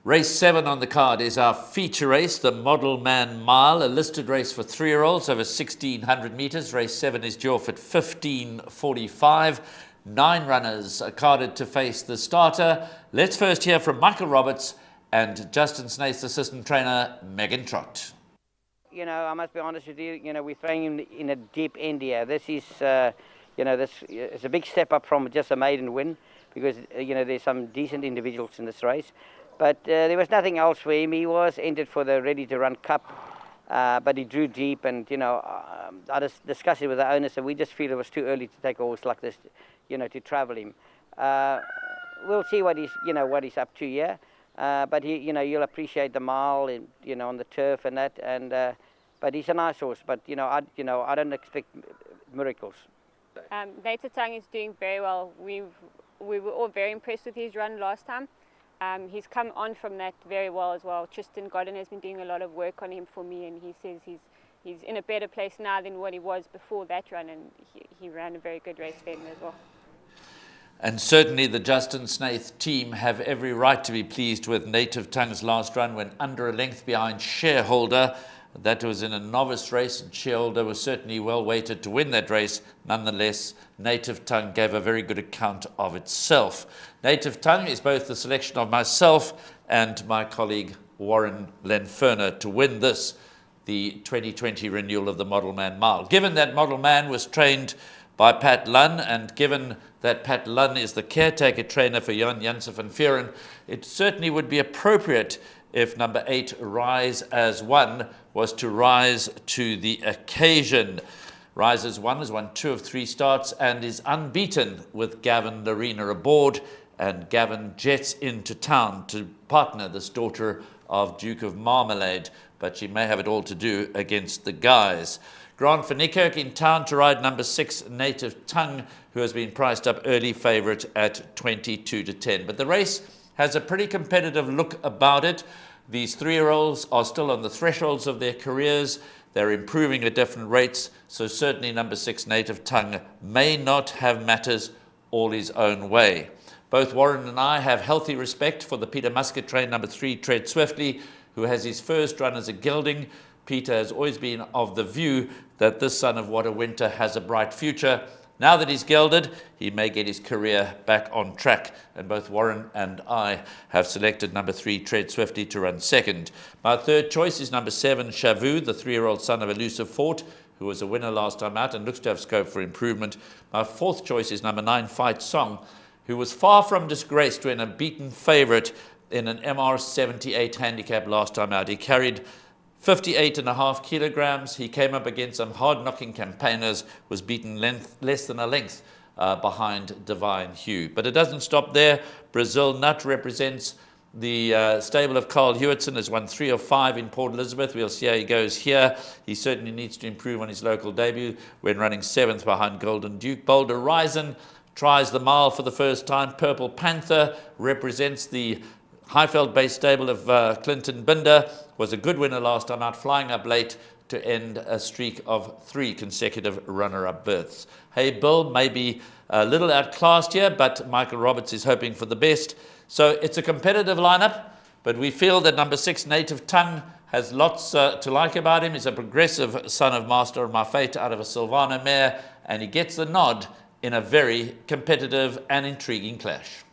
Race 7 on the card is our feature race, the Model Man Mile, a listed race for 3-year-olds over 1,600 metres. Race 7 is due off at 15:45. 9 runners are carded to face the starter. Let's first hear from Michael Roberts and Justin Snaith's assistant trainer, Megan Trott. You know, I must be honest with you, we're throwing him in a deep end here. This is, this is a big step up from just a maiden win because, there's some decent individuals in this race. But there was nothing else for him. He was entered for the Ready to Run Cup, but he drew deep. And, I just discussed it with the owners, and we just feel it was too early to take a horse like this, to travel him. We'll see what he's up to here. But he, you'll appreciate the mile, on the turf and that. And but he's a nice horse. But I don't expect miracles. Native Tongue is doing very well. We were all very impressed with his run last time. He's come on from that very well as well. Tristan Godden has been doing a lot of work on him for me, and he says he's in a better place now than what he was before that run, and he ran a very good race then as well. And certainly the Justin Snaith team have every right to be pleased with Native Tongue's last run when under a length behind Shareholder. That was in a novice race, and Shareholder was certainly well weighted to win that race. Nonetheless, Native Tongue gave a very good account of itself. Native Tongue is both the selection of myself and my colleague Warren Lenferner to win this, the 2020 renewal of the Model Man Mile. Given that Model Man was trained by Pat Lunn, and given that Pat Lunn is the caretaker trainer for Jan Janssen van Vuuren, it certainly would be appropriate if number 8, Rise as One, was to rise to the occasion. Rise as One has won 2 of 3 starts and is unbeaten with Gavin Larena aboard, and Gavin jets into town to partner this daughter of Duke of Marmalade, but she may have it all to do against the guys. Grant van Niekerk in town to ride number 6, Native Tongue, who has been priced up early favourite at 22-10. But the race has a pretty competitive look about it. These 3-year-olds are still on the thresholds of their careers. They're improving at different rates, so certainly number 6, Native Tongue, may not have matters all his own way. Both Warren and I have healthy respect for the Peter Muscat trained number 3, Tread Swiftly, who has his first run as a gelding. Peter has always been of the view that this son of What a Winter has a bright future. Now that he's gelded, he may get his career back on track. And both Warren and I have selected number 3, Tread Swiftly, to run second. My third choice is number 7, Shavu, the 3-year-old son of Elusive Fort, who was a winner last time out and looks to have scope for improvement. My fourth choice is number 9, Fight Song, who was far from disgraced when a beaten favourite in an MR78 handicap last time out. He carried 58.5 kilograms. He came up against some hard-knocking campaigners, was beaten less than a length behind Divine Hugh. But it doesn't stop there. Brazil Nut represents the stable of Carl Hewitson, has won 3 of 5 in Port Elizabeth. We'll see how he goes here. He certainly needs to improve on his local debut when running 7th behind Golden Duke. Boulder Horizon tries the mile for the first time. Purple Panther represents the Highveld-based stable of Clinton Binder, was a good winner last time out, flying up late to end a streak of 3 consecutive runner-up berths. Hey Bill may be a little outclassed here, but Michael Roberts is hoping for the best. So it's a competitive lineup, but we feel that number 6, Native Tongue, has lots to like about him. He's a progressive son of Master of My Fate out of a Silvano mare, and he gets the nod in a very competitive and intriguing clash.